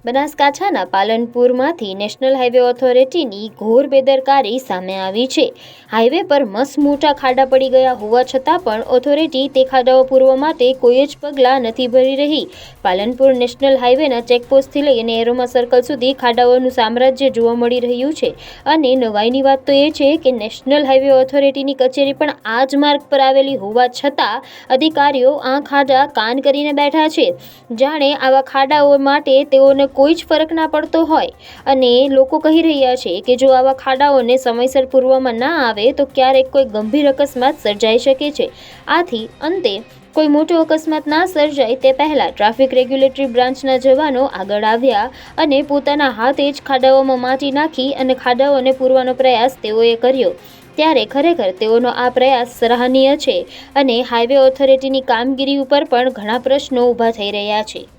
બનાસકાંઠાના પાલનપુરમાંથી national highway ઓથોરિટીની ઘોર બેદરકારી સામે આવી છે। હાઈવે પર મસ્ત મોટા ખાડા પડી ગયા હોવા છતાં પણ ઓથોરિટી તે ખાડાઓ પૂરવા માટે કોઈ જ પગલાં નથી ભરી રહી। પાલનપુર નેશનલ હાઈવેના ચેકપોસ્ટથી લઈને એરોમા સર્કલ સુધી ખાડાઓનું સામ્રાજ્ય જોવા મળી રહ્યું છે અને નવાઈની વાત તો એ છે કે નેશનલ હાઈવે ઓથોરિટીની કચેરી પણ આ જ માર્ગ પર આવેલી હોવા છતાં અધિકારીઓ આ ખાડા કાન કરીને બેઠા છે। જાણે આવા ખાડાઓ માટે તેઓને કોઈ જ ફરક ના પડતો હોય અને લોકો કહી રહ્યા છે કે જો આવા ખાડાઓને સમયસર પૂરવામાં ના આવે તો ક્યારેક કોઈ ગંભીર અકસ્માત સર્જાઈ શકે છે। આથી અંતે કોઈ મોટો અકસ્માત ના સર્જાય તે પહેલા ટ્રાફિક રેગ્યુલેટરી બ્રાન્ચના જવાનો આગળ આવ્યા અને પોતાના હાથે જ ખાડાઓમાં માટી નાખી અને ખાડાઓને પૂરવાનો પ્રયાસ તેઓએ કર્યો। ત્યારે ખરેખર તેઓનો આ પ્રયાસ સરાહનીય છે અને હાઈવે ઓથોરિટીની કામગીરી ઉપર પણ ઘણા પ્રશ્નો ઊભા થઈ રહ્યા છે।